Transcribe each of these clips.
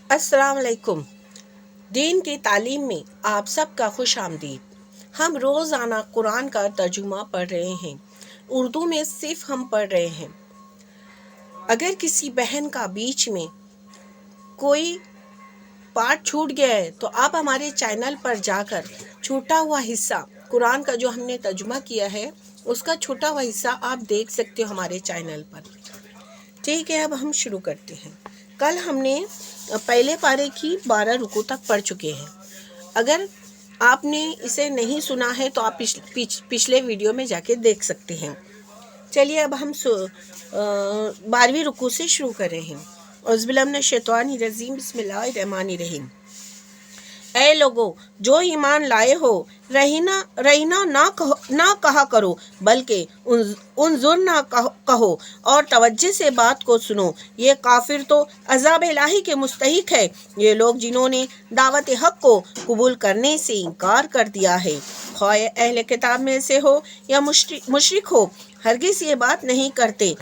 السلام علیکم۔ دین کی تعلیم میں آپ سب کا خوش آمدید۔ ہم روزانہ قرآن کا ترجمہ پڑھ رہے ہیں۔ اردو میں صرف ہم پڑھ رہے ہیں۔ اگر کسی بہن کا بیچ میں کوئی پارٹ چھوٹ گیا ہے تو آپ ہمارے چینل پر جا کر چھوٹا ہوا حصہ قرآن کا جو ہم نے ترجمہ کیا ہے اس کا چھوٹا ہوا حصہ آپ دیکھ سکتے ہو ہمارے چینل پر۔ ٹھیک ہے، اب ہم شروع کرتے ہیں۔ کل ہم نے پہلے پارے کی 12 رکوع تک پڑھ چکے ہیں۔ اگر آپ نے اسے نہیں سنا ہے تو آپ پچھلے ویڈیو میں جا کے دیکھ سکتے ہیں۔ چلیے اب ہم 12ویں رکوع سے شروع کر رہے ہیں۔ اعوذ باللہ من الشیطان الرجیم، بسم اللہ الرحمن الرحیم۔ اے لوگو جو ایمان لائے ہو، رہنا نہ کہا کرو بلکہ انظر نہ کہو اور توجہ سے بات کو سنو۔ یہ کافر تو عذاب الہی کے مستحق ہے۔ یہ لوگ جنہوں نے دعوت حق کو قبول کرنے سے انکار کر دیا ہے، خواہ اہل کتاب میں سے ہو یا مشرک ہو، ہرگز یہ بات نہیں کرتے،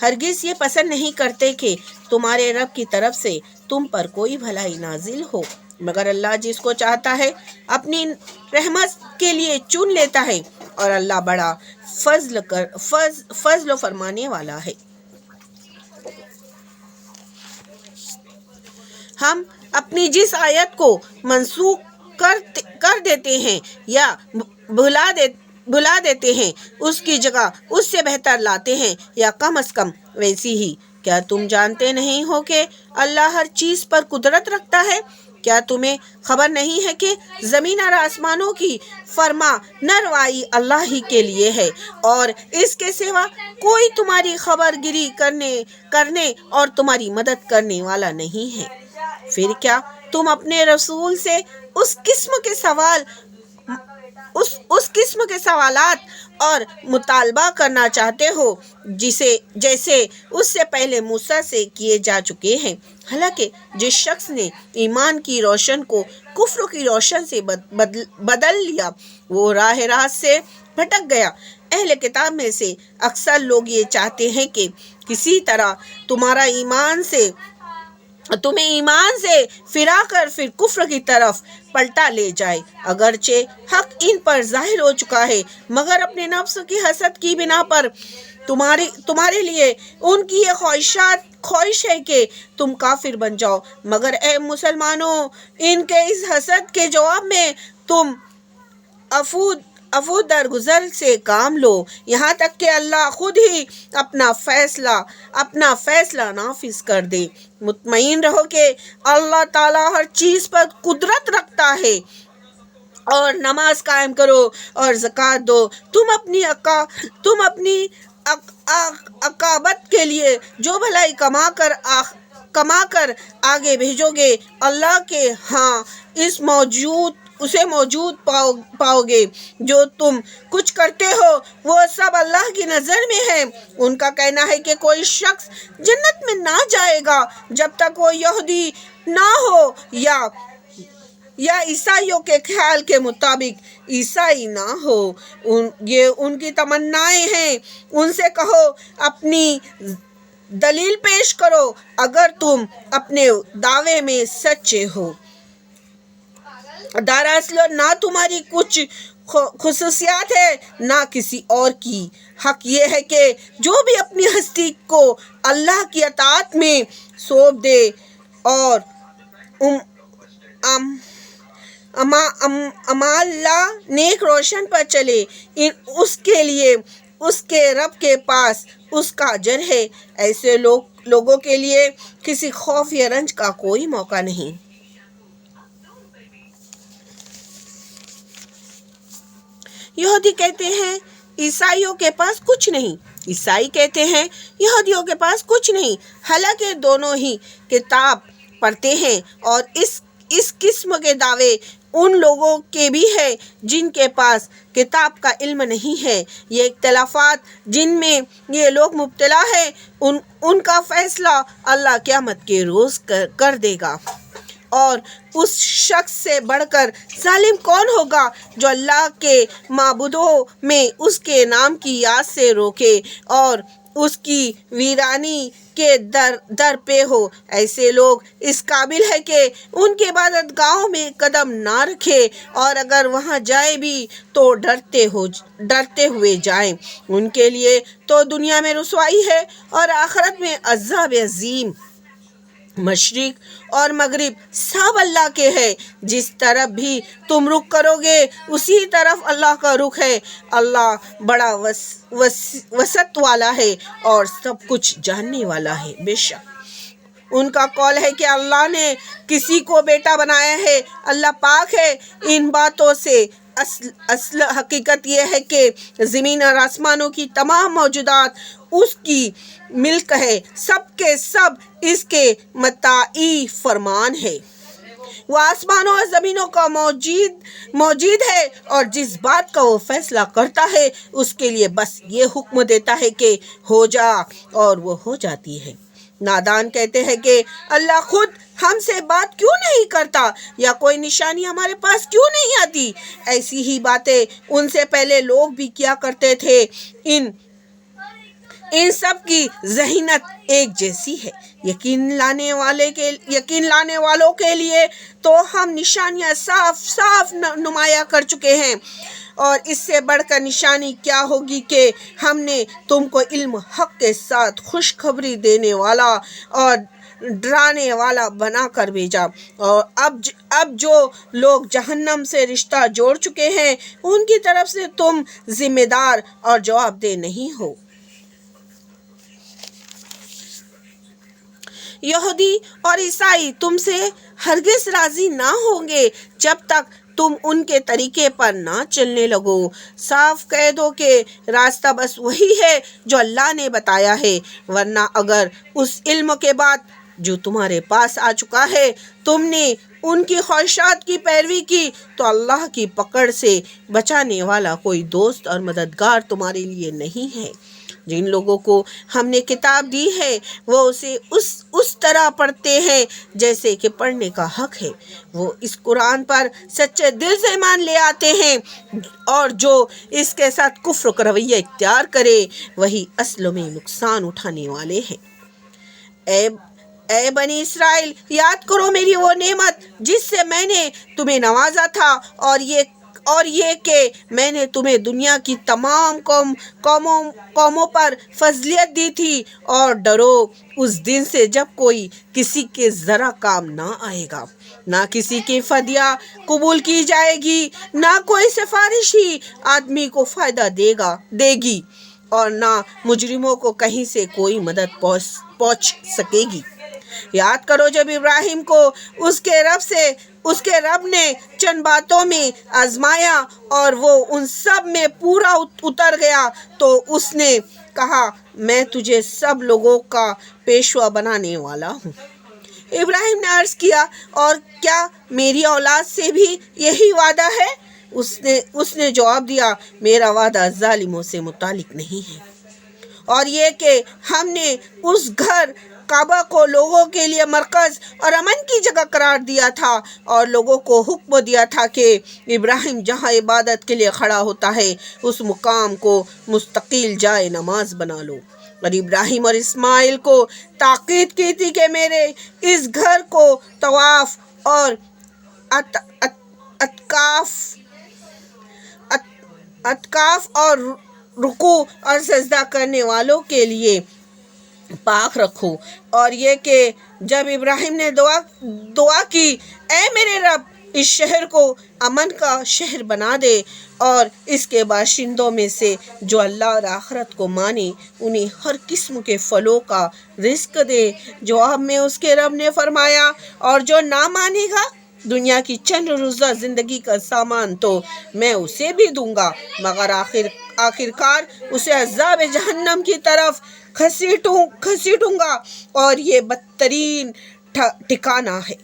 ہرگز یہ پسند نہیں کرتے کہ تمہارے رب کی طرف سے تم پر کوئی بھلائی نازل ہو، مگر اللہ جس کو چاہتا ہے اپنی رحمت کے لیے چن لیتا ہے، اور اللہ بڑا فضل و فرمانے والا ہے۔ ہم اپنی جس آیت کو منسوخ کر دیتے ہیں یا بھلا دیتے ہیں، اس کی جگہ اس سے بہتر لاتے ہیں یا کم از کم ویسی ہی۔ کیا تم جانتے نہیں ہو کہ اللہ ہر چیز پر قدرت رکھتا ہے؟ کیا تمہیں خبر نہیں ہے کہ زمین اور آسمانوں کی فرما روائی اللہ ہی کے لیے ہے، اور اس کے سوا کوئی تمہاری خبر گیری کرنے اور تمہاری مدد کرنے والا نہیں ہے؟ پھر کیا تم اپنے رسول سے اس قسم کے سوالات اور مطالبہ کرنا چاہتے ہو جیسے اس سے پہلے موسیٰ سے کیے جا چکے ہیں؟ حالانکہ جس شخص نے ایمان کی روشن کو کفر کی روشن سے بدل لیا وہ راہ راست سے بھٹک گیا۔ اہل کتاب میں سے اکثر لوگ یہ چاہتے ہیں کہ کسی طرح تمہیں ایمان سے پھرا کر پھر کفر کی طرف پلٹا لے جائے۔ اگرچہ حق ان پر ظاہر ہو چکا ہے، مگر اپنے نفس کی حسد کی بنا پر تمہارے لیے ان کی یہ خواہش ہے کہ تم کافر بن جاؤ۔ مگر اے مسلمانوں، ان کے اس حسد کے جواب میں تم عفو درگزر سے کام لو، یہاں تک کہ اللہ خود ہی اپنا فیصلہ نافذ کر دے۔ مطمئن رہو کہ اللہ تعالیٰ ہر چیز پر قدرت رکھتا ہے، اور نماز قائم کرو اور زکوٰۃ دو۔ تم اپنی عاقبت کے لیے جو بھلائی کما کر آگے بھیجو گے، اللہ کے ہاں اسے موجود پاؤ گے۔ جو تم کچھ کرتے ہو وہ سب اللہ کی نظر میں ہے۔ ان کا کہنا ہے کہ کوئی شخص جنت میں نہ جائے گا جب تک وہ یہودی نہ ہو یا عیسائیوں کے خیال کے مطابق عیسائی نہ ہو۔ یہ ان کی تمنائیں ہیں۔ ان سے کہو اپنی دلیل پیش کرو اگر تم اپنے دعوے میں سچے ہو۔ دراصل نہ تمہاری کچھ خصوصیات ہے نہ کسی اور کی۔ حق یہ ہے کہ جو بھی اپنی ہستی کو اللہ کی اطاعت میں سونپ دے اور اعمال نیک روشن پر چلے، اس کے لیے اس کے رب کے پاس اس کا اجر ہے۔ ایسے لوگوں کے لیے کسی خوف یا رنج کا کوئی موقع نہیں۔ یہودی کہتے ہیں عیسائیوں کے پاس کچھ نہیں، عیسائی کہتے ہیں یہودیوں کے پاس کچھ نہیں، حالانکہ دونوں ہی کتاب پڑھتے ہیں، اور اس قسم کے دعوے ان لوگوں کے بھی ہیں جن کے پاس کتاب کا علم نہیں ہے۔ یہ اختلافات جن میں یہ لوگ مبتلا ہیں ان کا فیصلہ اللہ قیامت کے روز کر دے گا۔ اور اس شخص سے بڑھ کر ظالم کون ہوگا جو اللہ کے معبودوں میں اس کے نام کی یاد سے روکے اور اس کی ویرانی کے در پہ ہو۔ ایسے لوگ اس قابل ہے کہ ان کے عبادت گاہوں میں قدم نہ رکھے، اور اگر وہاں جائے بھی تو ڈرتے ہوئے جائیں۔ ان کے لیے تو دنیا میں رسوائی ہے اور آخرت میں عذاب عظیم۔ مشرق اور مغرب سب اللہ کے ہے، جس طرف بھی تم رخ کرو گے اسی طرف اللہ کا رخ ہے۔ اللہ بڑا وسعت والا ہے اور سب کچھ جاننے والا ہے۔ بے شک ان کا قول ہے کہ اللہ نے کسی کو بیٹا بنایا ہے، اللہ پاک ہے ان باتوں سے۔ اصل حقیقت یہ ہے کہ زمین اور آسمانوں کی تمام موجودات اس کی ملک ہے، سب کے سب اس کے مطاعی فرمان ہے۔ وہ آسمانوں اور زمینوں کا موجود ہے، اور جس بات کا وہ فیصلہ کرتا ہے اس کے لیے بس یہ حکم دیتا ہے کہ ہو جا، اور وہ ہو جاتی ہے۔ نادان کہتے ہیں کہ اللہ خود ہم سے بات کیوں نہیں کرتا، یا کوئی نشانی ہمارے پاس کیوں نہیں آتی۔ ایسی ہی باتیں ان سے پہلے لوگ بھی کیا کرتے تھے۔ ان سب کی ذہنیت ایک جیسی ہے۔ یقین لانے والوں کے لیے تو ہم نشانیاں صاف نمایاں کر چکے ہیں، اور اس سے بڑھ کر نشانی کیا ہوگی کہ ہم نے تم کو علم حق کے ساتھ خوشخبری دینے والا اور ڈرانے والا بنا کر بھیجا۔ اور اب جو لوگ جہنم سے رشتہ جوڑ چکے ہیں ان کی طرف سے تم ذمہ دار اور جواب دہ نہیں ہو۔ یہودی اور عیسائی تم سے ہرگز راضی نہ ہوں گے جب تک تم ان کے طریقے پر نہ چلنے لگو۔ صاف کہہ دو کہ راستہ بس وہی ہے جو اللہ نے بتایا ہے، ورنہ اگر اس علم کے بعد جو تمہارے پاس آ چکا ہے تم نے ان کی خواہشات کی پیروی کی تو اللہ کی پکڑ سے بچانے والا کوئی دوست اور مددگار تمہارے لیے نہیں ہے۔ جن لوگوں کو ہم نے کتاب دی ہے وہ اسے اس طرح پڑھتے ہیں جیسے کہ پڑھنے کا حق ہے۔ وہ اس قرآن پر سچے دل سے ایمان لے آتے ہیں، اور جو اس کے ساتھ کفر کا رویہ اختیار کرے وہی اصل میں نقصان اٹھانے والے ہیں۔ اے بنی اسرائیل، یاد کرو میری وہ نعمت جس سے میں نے تمہیں نوازا تھا، اور یہ کہ میں نے تمہیں دنیا کی تمام قوموں پر فضیلت دی تھی، اور ڈرو اس دن سے جب کوئی کسی کے ذرا کام نہ آئے گا، نہ کسی کی فدیہ قبول کی جائے گی، نہ کوئی سفارش ہی آدمی کو فائدہ دے گی، اور نہ مجرموں کو کہیں سے کوئی مدد پہنچ سکے گی۔ یاد کرو جب ابراہیم کو اس کے رب نے چند باتوں میں آزمایا اور وہ ان سب میں پورا اتر گیا تو اس نے کہا میں تجھے سب لوگوں کا پیشوا بنانے والا ہوں۔ ابراہیم نے عرض کیا اور کیا میری اولاد سے بھی یہی وعدہ ہے؟ اس نے جواب دیا میرا وعدہ ظالموں سے متعلق نہیں ہے، اور یہ کہ ہم نے اس گھر کعبہ کو لوگوں کے لیے مرکز اور امن کی جگہ قرار دیا تھا، اور لوگوں کو حکم دیا تھا کہ ابراہیم جہاں عبادت کے لیے کھڑا ہوتا ہے اس مقام کو مستقل جائے نماز بنا لو، اور ابراہیم اور اسماعیل کو تاکید کی تھی کہ میرے اس گھر کو طواف اور اعتکاف اور رکوع اور سجدہ کرنے والوں کے لیے پاک رکھو۔ اور یہ کہ جب ابراہیم نے دعا کی اے میرے رب اس شہر کو امن کا شہر بنا دے اور اس کے باشندوں میں سے جو اللہ اور آخرت کو مانے انہیں ہر قسم کے پھلوں کا رزق دے۔ جواب میں اس کے رب نے فرمایا اور جو نہ مانے گا دنیا کی چند روزہ زندگی کا سامان تو میں اسے بھی دوں گا، مگر آخرکار اسے عذاب جہنم کی طرف گھسیٹوں گا، اور یہ بدترین ٹھکانہ ہے۔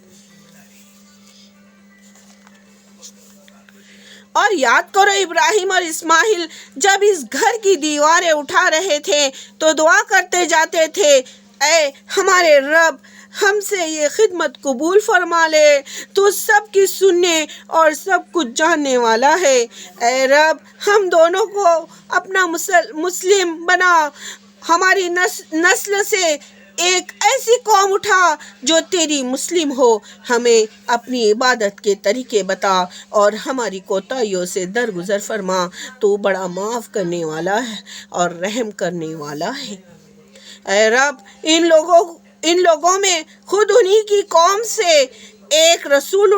اور یاد کرو ابراہیم اور اسماعیل جب اس گھر کی دیواریں اٹھا رہے تھے تو دعا کرتے جاتے تھے اے ہمارے رب ہم سے یہ خدمت قبول فرما لے۔ تو سب کی سننے اور سب کچھ جاننے والا ہے۔ اے رب، ہم دونوں کو اپنا مسلم بنا، ہماری نسل سے ایک ایسی قوم اٹھا جو تیری مسلم ہو۔ ہمیں اپنی عبادت کے طریقے بتا اور ہماری کوتاہیوں سے درگزر فرما۔ تو بڑا معاف کرنے والا ہے اور رحم کرنے والا ہے۔ اے رب، ان لوگوں میں خود انہی کی قوم سے ایک رسول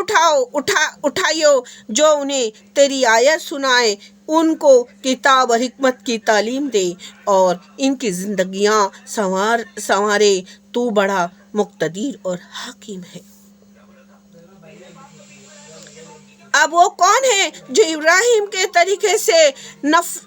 اٹھائیو جو انہیں تیری آیت سنائے، ان کو کتاب اور حکمت کی تعلیم دے اور ان کی زندگیاں سنوارے۔ تو بڑا مقتدر اور حکیم ہے۔ اب وہ کون ہے جو ابراہیم کے طریقے سے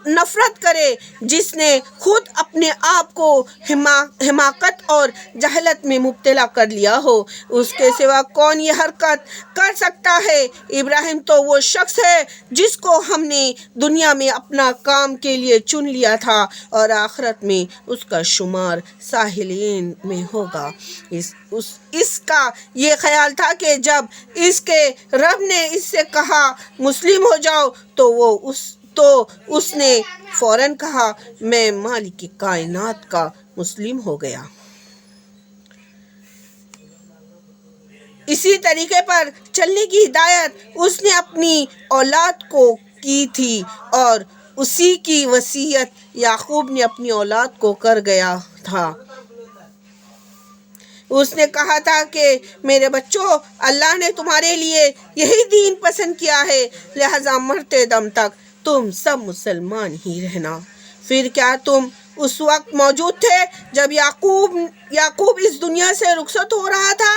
نفرت کرے، جس نے خود اپنے آپ کو حماقت اور جہالت میں مبتلا کر لیا ہو؟ اس کے سوا کون یہ حرکت کر سکتا ہے؟ ابراہیم تو وہ شخص ہے جس کو ہم نے دنیا میں اپنا کام کے لیے چن لیا تھا اور آخرت میں اس کا شمار صالحین میں ہوگا۔ اس کا یہ خیال تھا کہ جب اس کے رب نے اس سے کہا مسلم ہو جاؤ تو اس نے فوراً کہا میں مالک کائنات کا مسلم ہو گیا۔ اسی طریقے پر چلنے کی ہدایت اس نے اپنی اولاد کو کی تھی اور اسی کی وصیت یعقوب نے اپنی اولاد کو کر گیا تھا۔ اس نے کہا تھا کہ میرے بچوں، اللہ نے تمہارے لیے یہی دین پسند کیا ہے، لہٰذا مرتے دم تک تم سب مسلمان ہی رہنا۔ پھر کیا تم اس وقت موجود تھے جب یعقوب اس دنیا سے رخصت ہو رہا تھا؟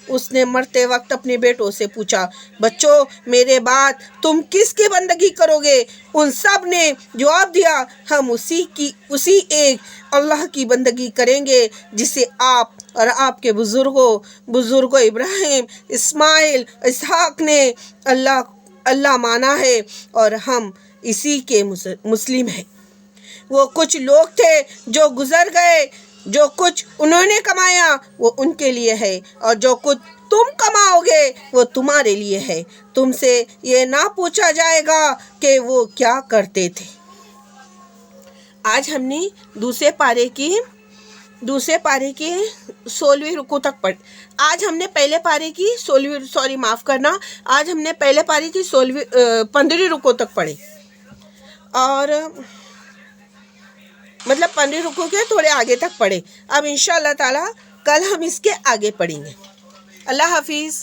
اس نے مرتے وقت اپنے بیٹوں سے پوچھا، بچوں، میرے بعد تم کس کی بندگی کرو گے؟ ان سب نے جواب دیا، ہم اسی ایک اللہ کی بندگی کریں گے جسے آپ اور آپ کے بزرگوں ابراہیم، اسماعیل، اسحاق نے اللہ مانا ہے اور ہم اسی کے مسلم ہیں۔ وہ کچھ لوگ تھے جو گزر گئے، جو کچھ انہوں نے کمایا وہ ان کے لیے ہے اور جو کچھ تم کماؤ گے وہ تمہارے لیے ہے۔ تم سے یہ نہ پوچھا جائے گا کہ وہ کیا کرتے تھے۔ آج ہم نے دوسرے پارے کی 16ویں رکوع تک پڑھی۔ آج ہم نے پہلے پارے کی 15ویں رکوع تک پڑھے اور مطلب 15ویں رکوع کے تھوڑے آگے تک پڑھے۔ اب انشاءاللہ تعالی کل ہم اس کے آگے پڑھیں گے۔ اللہ حافظ۔